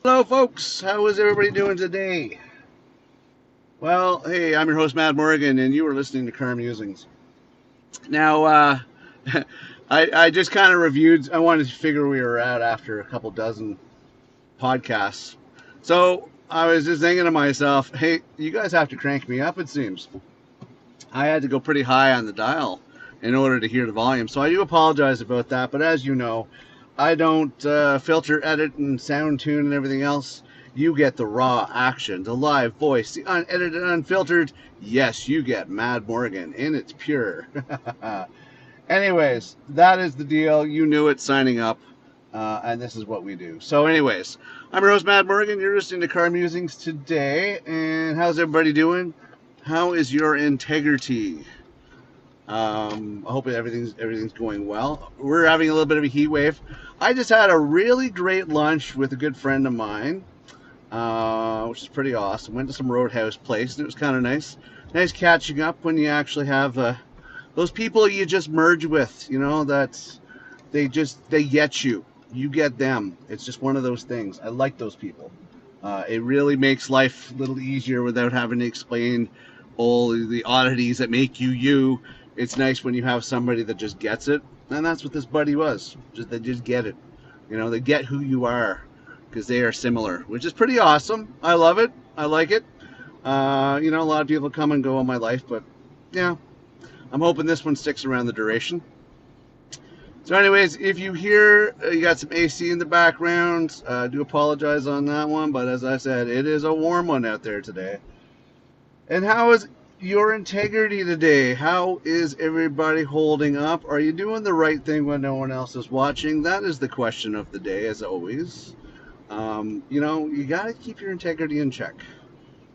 Hello, folks. How is everybody doing today? Well, hey, I'm your host, Matt Morgan, and you are listening to Car Musings. Now, I just kind of reviewed. I wanted to figure where we were at after a couple dozen podcasts. So I was just thinking to myself, hey, you guys have to crank me up, it seems. I had to go pretty high on the dial in order to hear the volume. So I do apologize about that. But as you know, I don't filter, edit, and sound tune and everything else. You get the raw action, the live voice, the unedited, unfiltered. Yes, you get Mad Morgan, and it's pure. Anyways, that is the deal. You knew it signing up, and this is what we do. So, anyways, I'm your host, Mad Morgan. You're listening to Car Musings today. And how's everybody doing? How is your integrity? I hope everything's going well. We're having a little bit of a heat wave. I just had a really great lunch with a good friend of mine, which is pretty awesome. Went to some Roadhouse place, and it was kind of nice. Nice catching up when you actually have those people you just merge with. You know that they get you. You get them. It's just one of those things. I like those people. It really makes life a little easier without having to explain all the oddities that make you you. It's nice when you have somebody that just gets it, and that's what this buddy was. They just get it. You know, they get who you are because they are similar, which is pretty awesome. I love it. I like it. A lot of people come and go in my life, but yeah, I'm hoping this one sticks around the duration. So anyways, if you hear you got some AC in the background, I do apologize on that one, but as I said, it is a warm one out there today. And how is your integrity today? How is everybody holding up? Are you doing the right thing when no one else is watching? That is the question of the day, as always. You got to keep your integrity in check.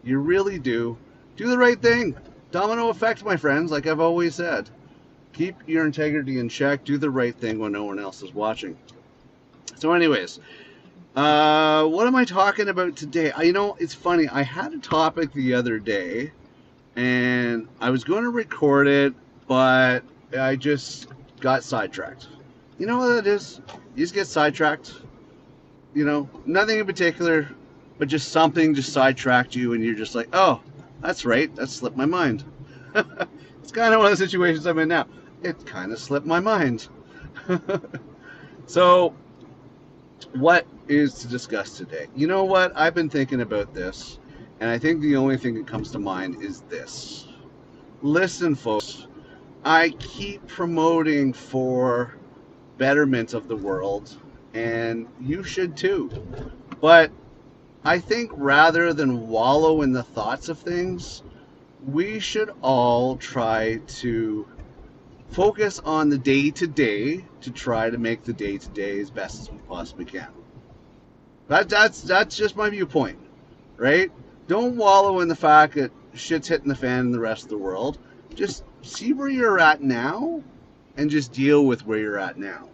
You really do. Do the right thing. Domino effect, my friends, like I've always said. Keep your integrity in check. Do the right thing when no one else is watching. So anyways, what am I talking about today? It's funny. I had a topic the other day, and I was going to record it, but I just got sidetracked. You know what that is? You just get sidetracked. Nothing in particular, but just something just sidetracked you, and you're just like, oh, that's right. That slipped my mind. It's kind of one of the situations I'm in now. It kind of slipped my mind. So, what is to discuss today? You know what? I've been thinking about this, and I think the only thing that comes to mind is this. Listen, folks, I keep promoting for betterment of the world, and you should too. But I think rather than wallow in the thoughts of things, we should all try to focus on the day-to-day to try to make the day-to-day as best as we possibly can. That's just my viewpoint, right? Don't wallow in the fact that shit's hitting the fan in the rest of the world. Just see where you're at now and just deal with where you're at now.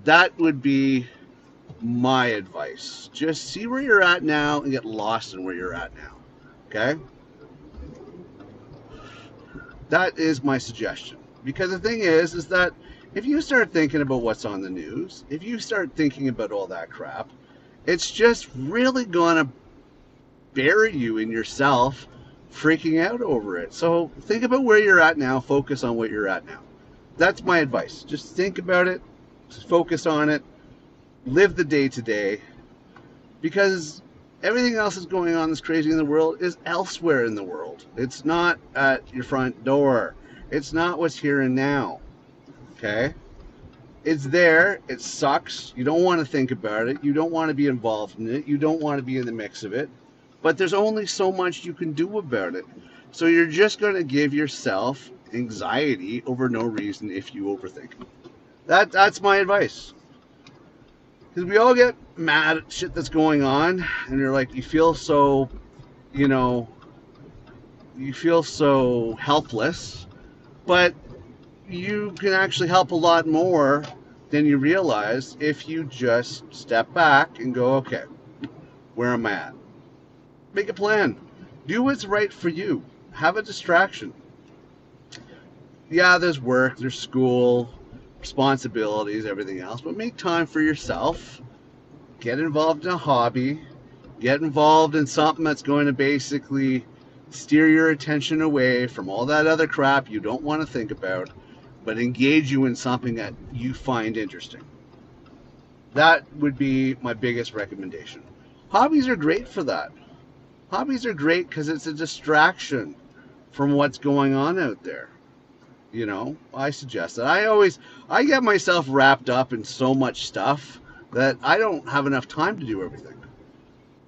That would be my advice. Just see where you're at now and get lost in where you're at now. Okay? That is my suggestion. Because the thing is that if you start thinking about what's on the news, if you start thinking about all that crap, it's just really going to bury you in yourself freaking out over it. So think about where you're at now, focus on what you're at now. That's my advice. Just think about it, just focus on it, live the day to day, because everything else that's going on that's crazy in the world is elsewhere in the world. It's not at your front door. It's not what's here and now. Okay? It's there. It sucks. You don't want to think about it. You don't want to be involved in it. You don't want to be in the mix of it. But there's only so much you can do about it. So you're just going to give yourself anxiety over no reason if you overthink. That's my advice. Because we all get mad at shit that's going on, and you're like, you feel so helpless, but you can actually help a lot more than you realize if you just step back and go, okay, where am I at? Make a plan. Do what's right for you. Have a distraction. Yeah, there's work, there's school, responsibilities, everything else, but make time for yourself. get involved in a hobby, get involved in something that's going to basically steer your attention away from all that other crap you don't want to think about, but engage you in something that you find interesting. That would be my biggest recommendation. Hobbies are great for that. Hobbies are great because it's a distraction from what's going on out there. I suggest that. I get myself wrapped up in so much stuff that I don't have enough time to do everything.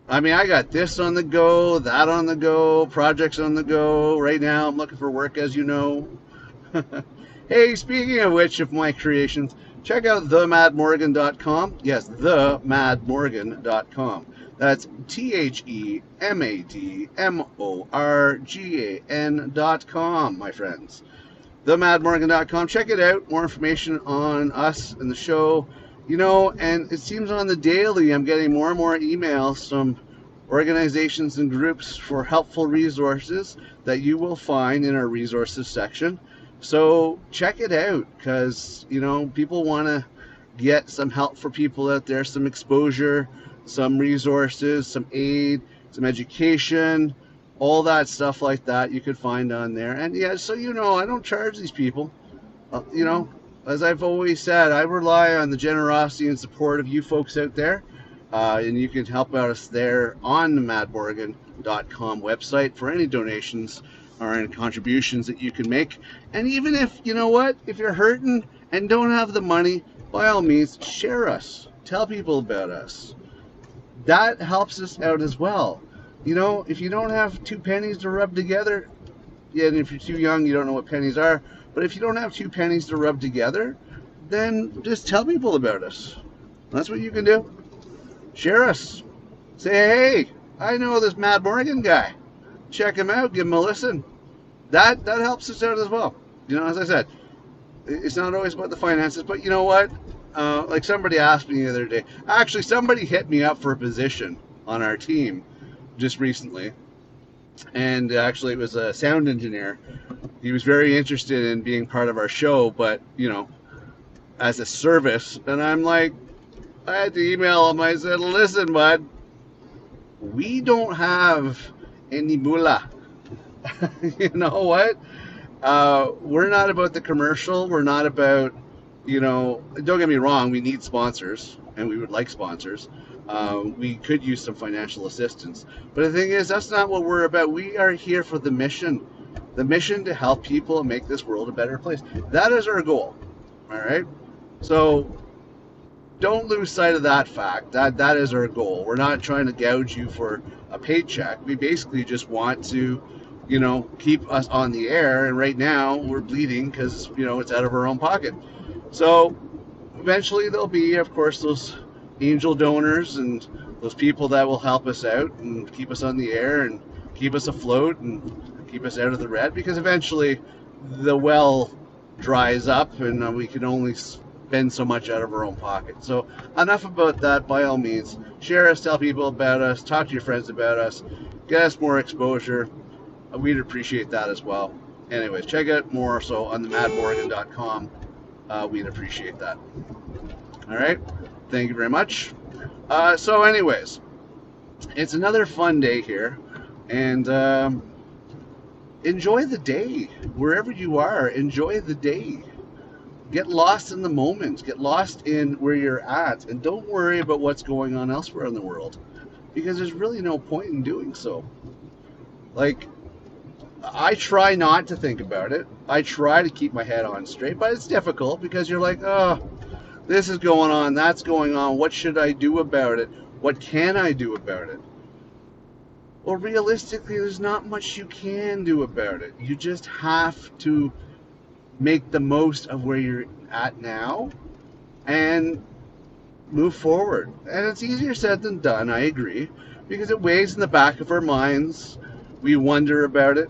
I mean, I got this on the go, that on the go, projects on the go. Right now, I'm looking for work, as you know. Hey, speaking of which, of my creations, check out themadmorgan.com. Yes, themadmorgan.com. That's themadmorgan.com, my friends. Themadmorgan.com. Check it out. More information on us and the show. And it seems on the daily I'm getting more and more emails from organizations and groups for helpful resources that you will find in our resources section. So check it out because, people want to get some help for people out there, some exposure, some resources, some aid, some education, all that stuff like that you could find on there. And yeah, so I don't charge these people. As I've always said, I rely on the generosity and support of you folks out there. And you can help out us there on the madmorgan.com website for any donations or any contributions that you can make. And even if, if you're hurting and don't have the money, by all means, share us. Tell people about us. That helps us out as well. If you don't have two pennies to rub together, yeah, and if you're too young, you don't know what pennies are. But if you don't have two pennies to rub together, then just tell people about us. That's what you can do. Share us. Say, hey, I know this Mad Morgan guy. Check him out. Give him a listen. That helps us out as well. As I said, it's not always about the finances, but you know what? Like somebody asked me the other day. Actually, somebody hit me up for a position on our team just recently. And actually, it was a sound engineer. He was very interested in being part of our show, but, as a service. And I'm like, I had to email him. I said, listen, bud, we don't have any moolah. You know what? We're not about the commercial. We're not about, don't get me wrong, we need sponsors, and we would like sponsors. We could use some financial assistance. But the thing is, that's not what we're about. We are here for the mission to help people make this world a better place. That is our goal. All right? So don't lose sight of that fact. That is our goal. We're not trying to gouge you for a paycheck. We basically just want to, keep us on the air. And right now we're bleeding because, it's out of our own pocket. So eventually there'll be, of course, those angel donors and those people that will help us out and keep us on the air and keep us afloat and keep us out of the red, because eventually the well dries up and we can only spend so much out of our own pocket. So enough about that. By all means, share us, tell people about us, talk to your friends about us, get us more exposure. We'd appreciate that as well. Anyways, check out more so on themadmorgan.com. We'd appreciate that. All right. Thank you very much. So anyways, it's another fun day here, and enjoy the day. Wherever you are, enjoy the day. Get lost in the moment. Get lost in where you're at, and don't worry about what's going on elsewhere in the world, because there's really no point in doing so. Like, I try not to think about it. I try to keep my head on straight, but it's difficult because you're like, oh, this is going on, that's going on. What should I do about it? What can I do about it? Well, realistically, there's not much you can do about it. You just have to make the most of where you're at now and move forward. And it's easier said than done, I agree, because it weighs in the back of our minds. We wonder about it.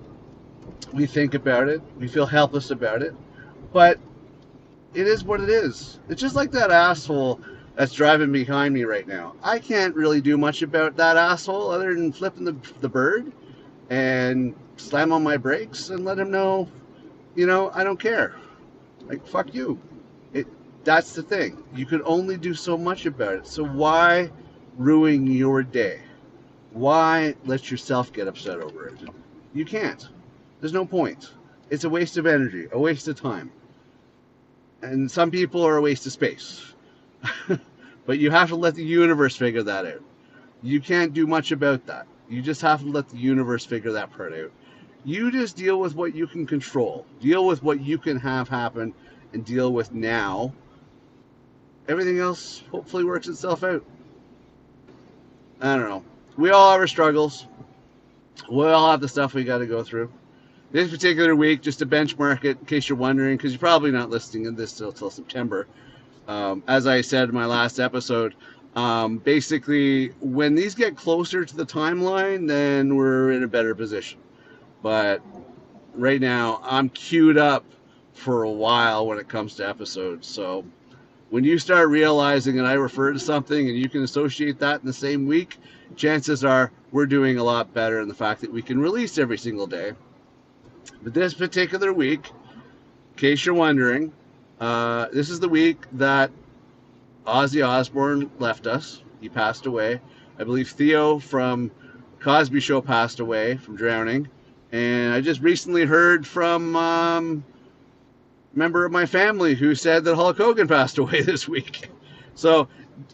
We think about it. We feel helpless about it. But it is what it is. It's just like that asshole that's driving behind me right now. I can't really do much about that asshole other than flipping the bird and slam on my brakes and let him know, I don't care. Like, fuck you. That's the thing. You can only do so much about it. So why ruin your day. Why let yourself get upset over it? You can't. There's no point. It's a waste of energy, a waste of time. And some people are a waste of space. But you have to let the universe figure that out. You can't do much about that. You just have to let the universe figure that part out. You just deal with what you can control. Deal with what you can have happen and deal with now. Everything else hopefully works itself out. I don't know. We all have our struggles. We all have the stuff we got to go through. This particular week, just to benchmark it, in case you're wondering, because you're probably not listening to this till September. As I said in my last episode, basically, when these get closer to the timeline, then we're in a better position. But right now, I'm queued up for a while when it comes to episodes. So when you start realizing that I refer to something and you can associate that in the same week, chances are we're doing a lot better in the fact that we can release every single day. But this particular week, in case you're wondering, this is the week that Ozzy Osbourne left us. He passed away. I believe Theo from Cosby Show passed away from drowning. And I just recently heard from a member of my family who said that Hulk Hogan passed away this week. So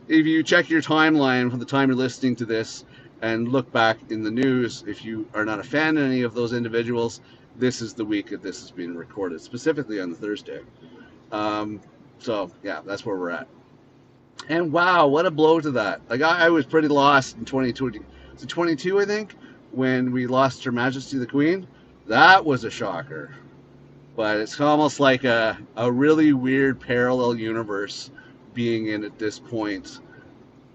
if you check your timeline from the time you're listening to this and look back in the news, if you are not a fan of any of those individuals, this is the week that this is being recorded, specifically on the Thursday. So yeah, that's where we're at. And wow, what a blow to that. Like I was pretty lost in 2020. Was it 22, I think, when we lost Her Majesty the Queen? That was a shocker. But it's almost like a really weird parallel universe being in at this point.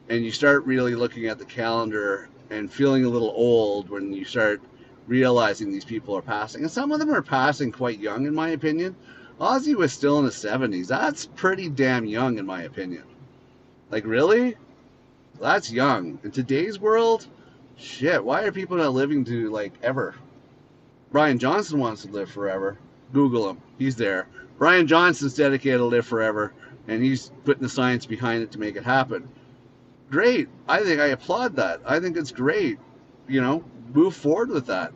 And you start really looking at the calendar and feeling a little old when you start realizing these people are passing. And some of them are passing quite young, in my opinion. Ozzy was still in his 70s. That's pretty damn young, in my opinion. Like, really? That's young. In today's world, shit, why are people not living to, like, ever? Brian Johnson wants to live forever. Google him. He's there. Brian Johnson's dedicated to live forever, and he's putting the science behind it to make it happen. Great. I applaud that. I think it's great. You know, move forward with that.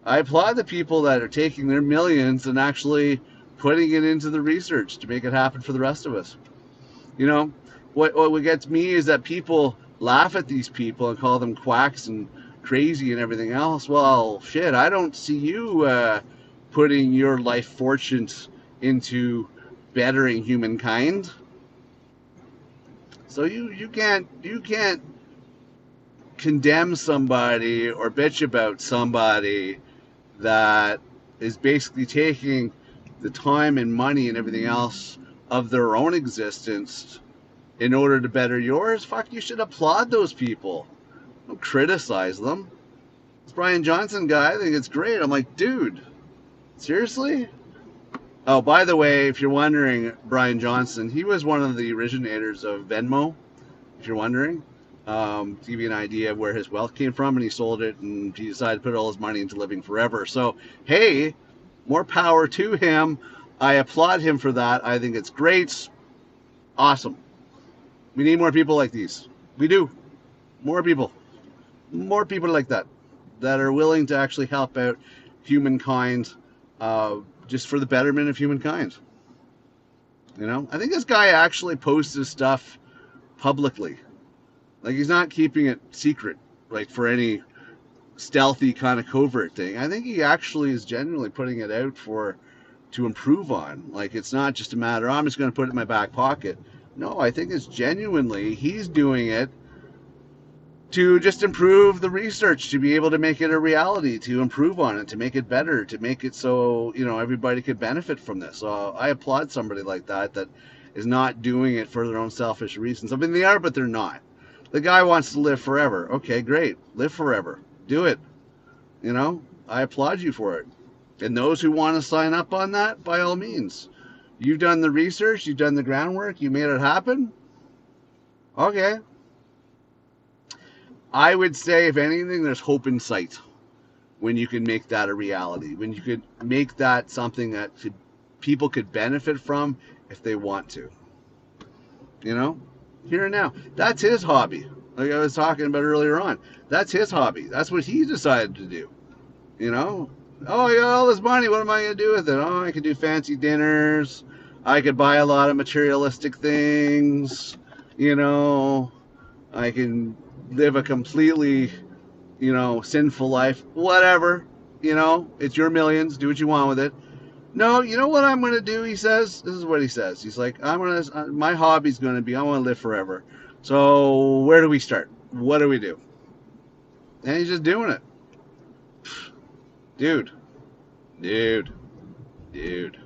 I applaud the people that are taking their millions and actually putting it into the research to make it happen for the rest of us. You know, what gets me is that people laugh at these people and call them quacks and crazy and everything else. Well, shit, I don't see you putting your life fortunes into bettering humankind. So you can't condemn somebody or bitch about somebody that is basically taking the time and money and everything else of their own existence in order to better yours. Fuck, you should applaud those people. Don't criticize them. This Brian Johnson guy, I think it's great. I'm like, dude, seriously? Oh, by the way, if you're wondering, Brian Johnson, he was one of the originators of Venmo, if you're wondering. To give you an idea of where his wealth came from, and he sold it, and he decided to put all his money into living forever. So, hey, more power to him. I applaud him for that. I think it's great. Awesome. We need more people like these. We do. More people. More people like that are willing to actually help out humankind just for the betterment of humankind. You know, I think this guy actually posts his stuff publicly. Like, he's not keeping it secret, like, for any stealthy kind of covert thing. I think he actually is genuinely putting it out to improve on. Like, it's not just a matter, I'm just going to put it in my back pocket. No, I think it's genuinely, he's doing it to just improve the research, to be able to make it a reality, to improve on it, to make it better, to make it so, you know, everybody could benefit from this. So I applaud somebody like that is not doing it for their own selfish reasons. I mean, they are, but they're not. The guy wants to live forever. Okay, great. Live forever. Do it. You know, I applaud you for it. And those who want to sign up on that, by all means. You've done the research. You've done the groundwork. You made it happen. Okay. I would say, if anything, there's hope in sight when you can make that a reality. When you could make that something that people could benefit from if they want to. You know? Here and now. That's his hobby. Like I was talking about earlier on. That's his hobby. That's what he decided to do. You know? Oh, I got all this money. What am I going to do with it? Oh, I could do fancy dinners. I could buy a lot of materialistic things. You know, I can live a completely, sinful life. Whatever. It's your millions. Do what you want with it. No, you know what I'm going to do, he says? This is what he says. He's like, my hobby's going to be, I want to live forever. So where do we start? What do we do? And he's just doing it. Dude, dude, dude.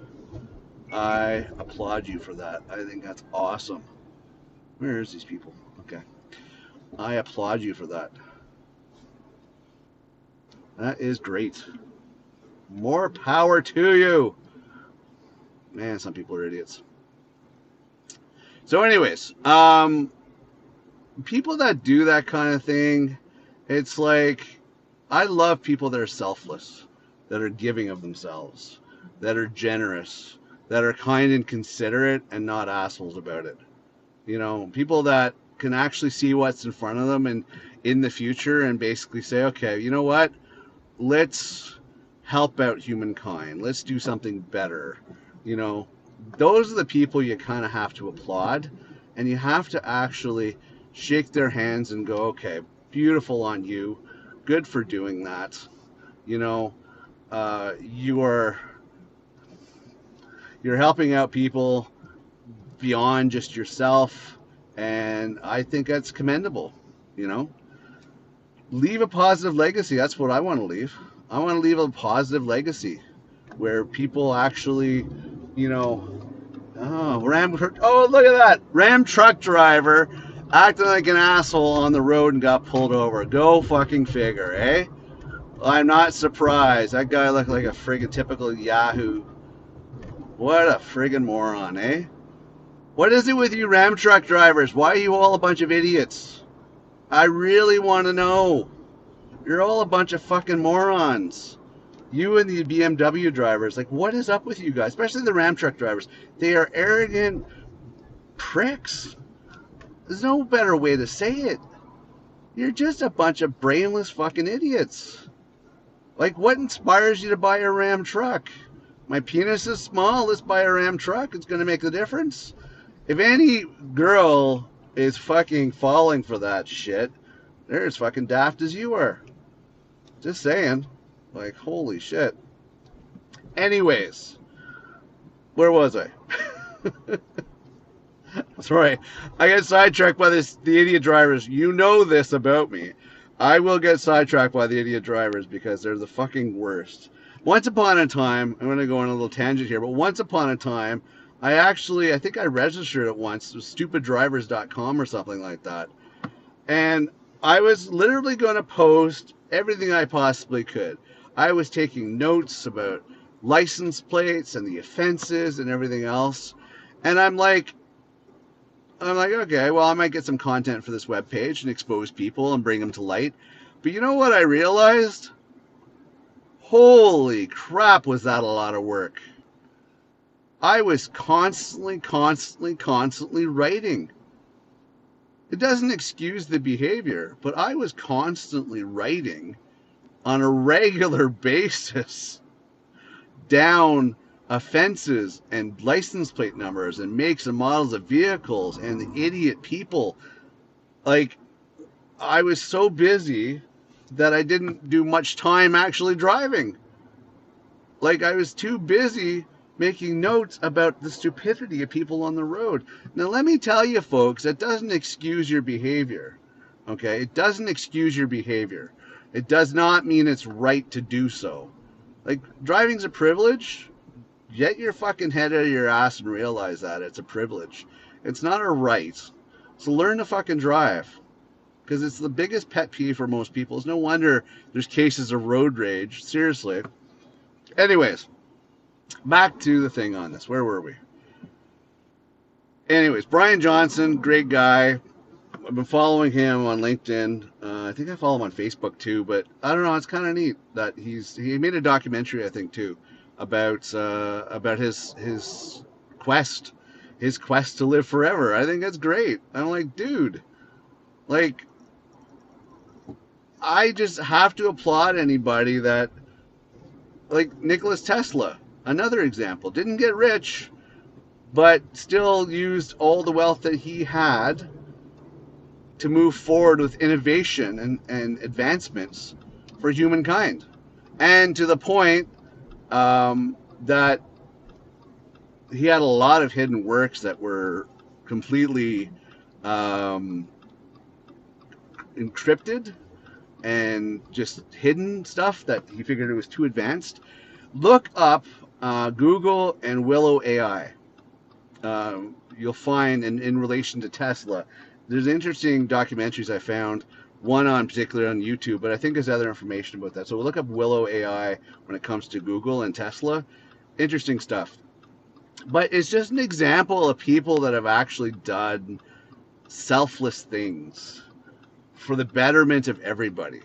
I applaud you for that. I think that's awesome. Where is these people? Okay. I applaud you for that. That is great. More power to you. Man, some people are idiots. So anyways, people that do that kind of thing, it's like, I love people that are selfless, that are giving of themselves, that are generous, that are kind and considerate and not assholes about it. People that can actually see what's in front of them and in the future and basically say, okay, you know what? Let's help out humankind. Let's do something better. Those are the people you kind of have to applaud, and you have to actually shake their hands and go, okay, beautiful on you. Good for doing that. You know, you're helping out people beyond just yourself, and I think that's commendable. You know, leave a positive legacy. That's what I want to leave. I want to leave a positive legacy where people actually, look at that Ram truck driver acting like an asshole on the road and got pulled over. Go fucking figure, eh? I'm not surprised. That guy looked like a friggin' typical Yahoo. What a friggin' moron, eh? What is it with you Ram truck drivers? Why are you all a bunch of idiots? I really want to know. You're all a bunch of fucking morons. You and the BMW drivers, like, what is up with you guys? Especially the Ram truck drivers. They are arrogant pricks. There's no better way to say it. You're just a bunch of brainless fucking idiots. Like, what inspires you to buy a Ram truck? My penis is small. Let's buy a Ram truck. It's going to make the difference. If any girl is fucking falling for that shit, they're as fucking daft as you are. Just saying. Like, holy shit. Anyways, where was I? Sorry, I get sidetracked by the idiot drivers. You know this about me. I will get sidetracked by the idiot drivers because they're the fucking worst. Once upon a time, I'm going to go on a little tangent here, but once upon a time, I think I registered it once, stupiddrivers.com or something like that. And I was literally going to post everything I possibly could. I was taking notes about license plates and the offenses and everything else. And I'm like, okay, well, I might get some content for this webpage and expose people and bring them to light. But you know what I realized? Holy crap, was that a lot of work. I was constantly writing. It doesn't excuse the behavior, but I was constantly writing on a regular basis down offenses and license plate numbers and makes and models of vehicles and the idiot people. Like, I was so busy that I didn't do much time actually driving. Like, I was too busy making notes about the stupidity of people on the road. Now, let me tell you, folks, that doesn't excuse your behavior. Okay? It doesn't excuse your behavior. It does not mean it's right to do so. Like, driving's a privilege. Get your fucking head out of your ass and realize that it's a privilege. It's not a right. So learn to fucking drive. Because it's the biggest pet peeve for most people. It's no wonder there's cases of road rage. Seriously. Anyways, back to the thing on this. Where were we? Anyways, Brian Johnson, great guy. I've been following him on LinkedIn. I think I follow him on Facebook too, but I don't know. It's kind of neat that he made a documentary, I think, too, about his quest to live forever. I think that's great. I'm like, dude, like, I just have to applaud anybody that, like Nicholas Tesla, another example, didn't get rich, but still used all the wealth that he had to move forward with innovation and advancements for humankind. And to the point that he had a lot of hidden works that were completely um, encrypted and just hidden stuff that he figured it was too advanced. Look up Google and Willow AI. You'll find in relation to Tesla, there's interesting documentaries I found. One on particularly on YouTube, but I think there's other information about that. So we'll look up Willow AI when it comes to Google and Tesla. Interesting stuff. But it's just an example of people that have actually done selfless things for the betterment of everybody.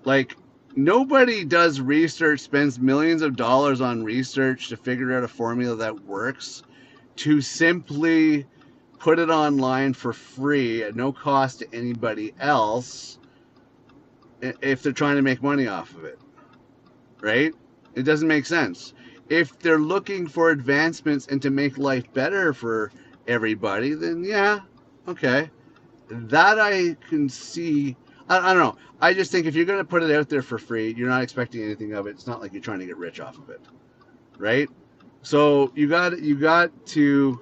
Like, nobody does research, spends millions of dollars on research to figure out a formula that works, to simply put it online for free at no cost to anybody else if they're trying to make money off of it, right? It doesn't make sense. If they're looking for advancements and to make life better for everybody, then yeah, okay. That I can see. I don't know. I just think if you're going to put it out there for free, you're not expecting anything of it. It's not like you're trying to get rich off of it, right? So you got to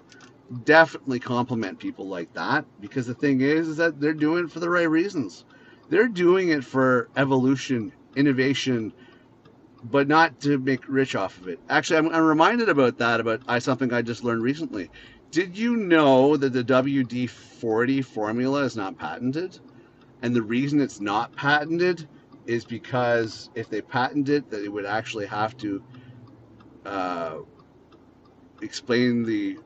definitely compliment people like that, because the thing is that they're doing it for the right reasons. They're doing it for evolution, innovation, but not to make rich off of it. Actually, I'm reminded about that, about something I just learned recently. Did you know that the WD-40 formula is not patented? And the reason it's not patented is because if they patent it, that it would actually have to uh, explain the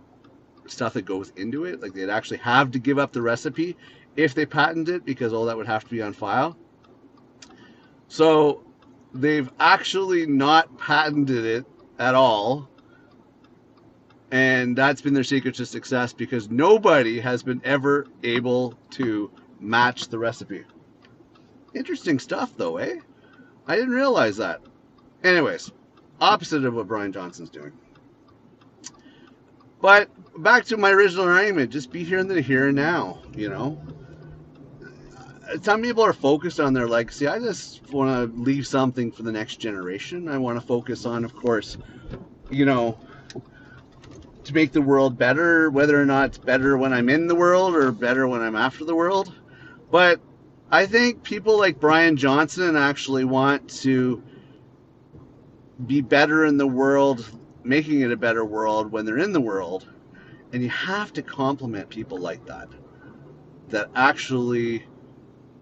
stuff that goes into it. Like, they'd actually have to give up the recipe if they patent it, because all that would have to be on file. So they've actually not patented it at all. And that's been their secret to success, because nobody has been ever able to match the recipe. Interesting stuff, though, eh? I didn't realize that. Anyways, opposite of what Brian Johnson's doing. But back to my original argument, just be here in the here and now, you know? Some people are focused on their legacy. I just want to leave something for the next generation. I want to focus on, of course, you know, to make the world better, whether or not it's better when I'm in the world or better when I'm after the world. But I think people like Brian Johnson actually want to be better in the world, making it a better world when they're in the world. And you have to compliment people like that, that actually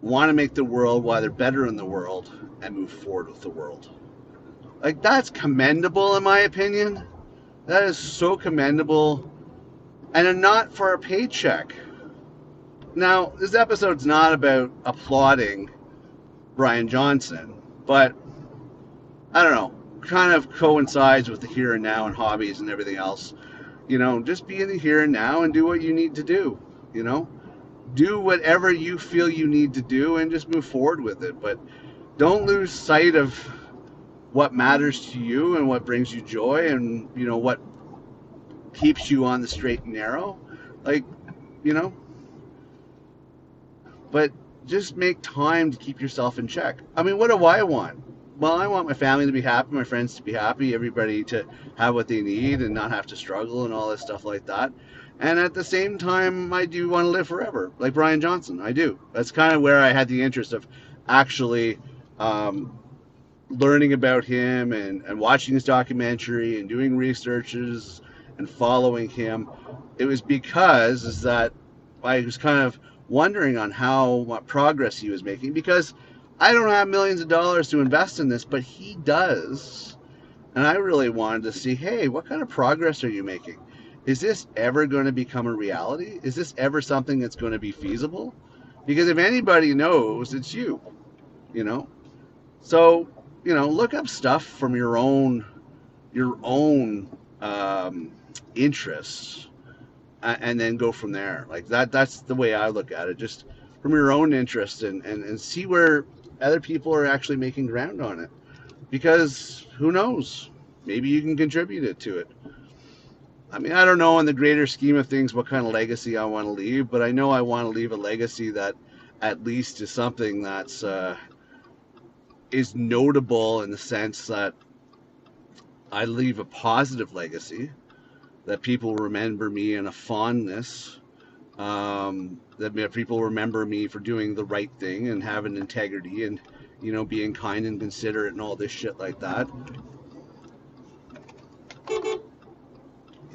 want to make the world while they're better in the world and move forward with the world. Like, that's commendable in my opinion. That is so commendable. And not for a paycheck. Now, this episode's not about applauding Brian Johnson, but I don't know, kind of coincides with the here and now and hobbies and everything else. You know, just be in the here and now and do what you need to do, you know? Do whatever you feel you need to do and just move forward with it. But don't lose sight of what matters to you and what brings you joy, and, you know, what keeps you on the straight and narrow. Like, you know, but just make time to keep yourself in check. I mean, what do I want? Well, I want my family to be happy, my friends to be happy, everybody to have what they need and not have to struggle and all this stuff like that. And at the same time, I do want to live forever, like Brian Johnson. I do. That's kind of where I had the interest of actually learning about him and watching his documentary and doing researches and following him. It was because is that I was kind of wondering on what progress he was making, because I don't have millions of dollars to invest in this, but he does. And I really wanted to see, hey, what kind of progress are you making? Is this ever going to become a reality? Is this ever something that's going to be feasible? Because if anybody knows, it's you, you know? So, you know, look up stuff from your own interests, and then go from there. Like that's the way I look at it. Just from your own interest, and see where other people are actually making ground on it. Because who knows? Maybe you can contribute it to it. I mean, I don't know in the greater scheme of things what kind of legacy I want to leave, but I know I want to leave a legacy that at least is something that's is notable in the sense that I leave a positive legacy, that people remember me in a fondness, that people remember me for doing the right thing and having integrity and, being kind and considerate and all this shit like that.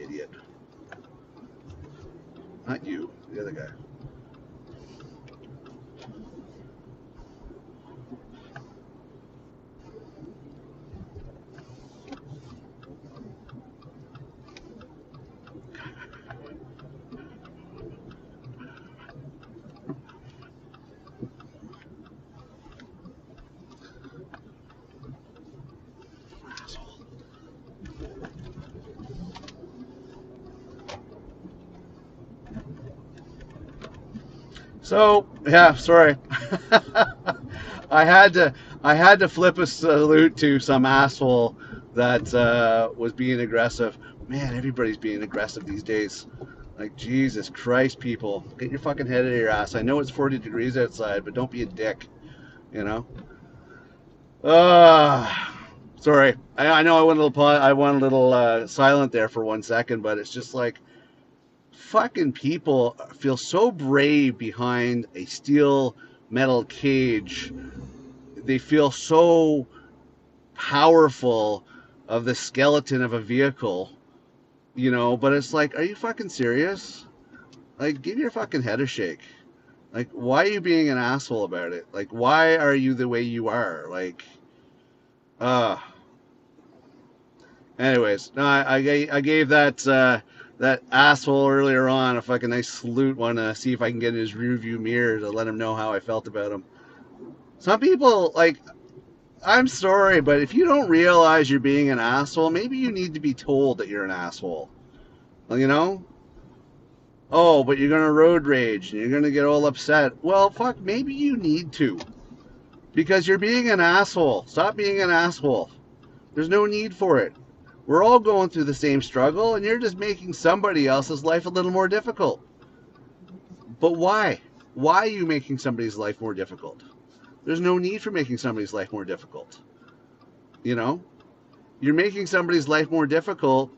Idiot. Not you, the other guy. So yeah, sorry. I had to I had to flip a salute to some asshole that was being aggressive. Man, everybody's being aggressive these days. Like Jesus Christ, people, get your fucking head out of your ass. I know it's 40 degrees outside, but don't be a dick. You know. Uh, Sorry. I know I went a little silent there for 1 second, but it's just like fucking people feel so brave behind a steel metal cage. They feel so powerful of the skeleton of a vehicle, but it's like, are you fucking serious? Like, give your fucking head a shake. Like, why are you being an asshole about it? Like, why are you the way you are? Like, uh anyways, no, I gave that asshole earlier on a fucking nice salute. Want to see if I can get in his rearview mirror to let him know how I felt about him. Some people, like, I'm sorry, but if you don't realize you're being an asshole, maybe you need to be told that you're an asshole. You know? Oh, but you're gonna road rage and you're gonna get all upset. Well, fuck, maybe you need to. Because you're being an asshole. Stop being an asshole. There's no need for it. We're all going through the same struggle, and you're just making somebody else's life a little more difficult. But why? Why are you making somebody's life more difficult? There's no need for making somebody's life more difficult. You know? You're making somebody's life more difficult,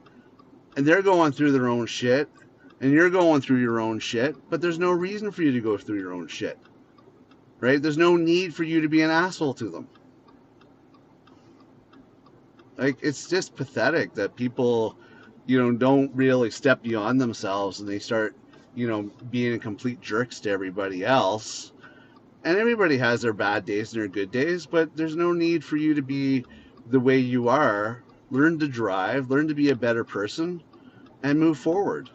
and they're going through their own shit, and you're going through your own shit, but there's no reason for you to go through your own shit. Right? There's no need for you to be an asshole to them. Like, it's just pathetic that people, don't really step beyond themselves and they start, being complete jerks to everybody else. And everybody has their bad days and their good days, but there's no need for you to be the way you are. Learn to drive, learn to be a better person, and move forward.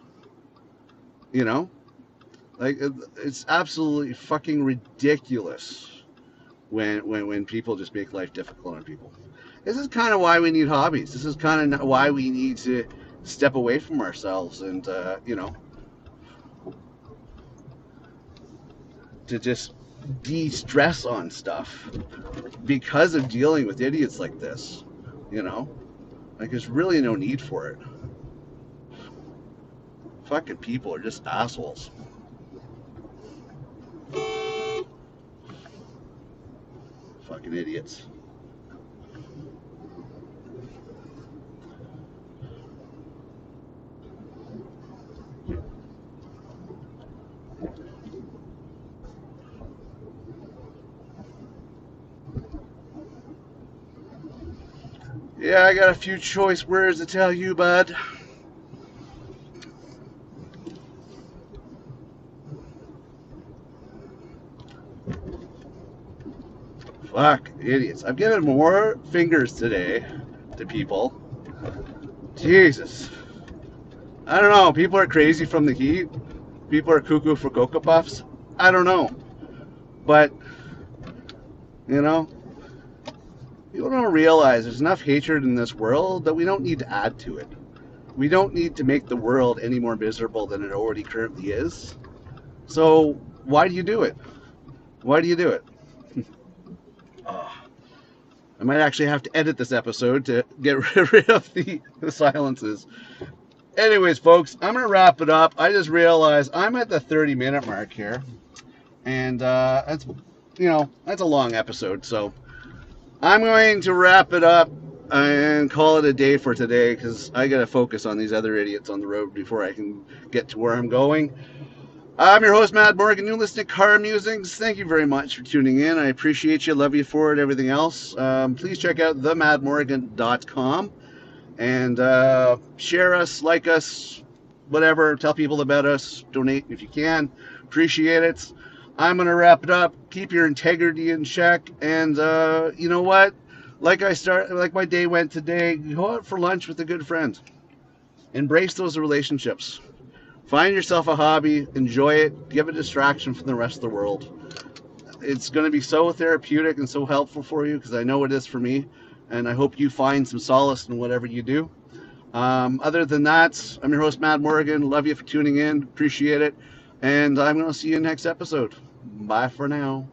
You know? Like, it's absolutely fucking ridiculous when people just make life difficult on people. This is kind of why we need hobbies. This is kind of why we need to step away from ourselves and, to just de-stress on stuff because of dealing with idiots like this. Like, there's really no need for it. Fucking people are just assholes. Fucking idiots. Yeah, I got a few choice words to tell you, bud. Fuck, idiots. I'm giving more fingers today to people. Jesus. I don't know. People are crazy from the heat. People are cuckoo for Cocoa Puffs. I don't know. But, people don't realize there's enough hatred in this world that we don't need to add to it. We don't need to make the world any more miserable than it already currently is. So why do you do it? Why do you do it? Oh, I might actually have to edit this episode to get rid of the silences. Anyways, folks, I'm going to wrap it up. I just realized I'm at the 30-minute mark here. And that's a long episode. So I'm going to wrap it up and call it a day for today because I got to focus on these other idiots on the road before I can get to where I'm going. I'm your host, Matt Morgan. You're listening to Car Musings. Thank you very much for tuning in. I appreciate you. Love you for it. Everything else. Please check out themadmorgan.com and share us, like us, whatever. Tell people about us. Donate if you can. Appreciate it. I'm going to wrap it up. Keep your integrity in check. And you know what? Like my day went today, go out for lunch with a good friend. Embrace those relationships. Find yourself a hobby, enjoy it, give a distraction from the rest of the world. It's going to be so therapeutic and so helpful for you because I know it is for me, and I hope you find some solace in whatever you do. Other than that, I'm your host, Matt Morgan. Love you for tuning in. Appreciate it. And I'm going to see you next episode. Bye for now.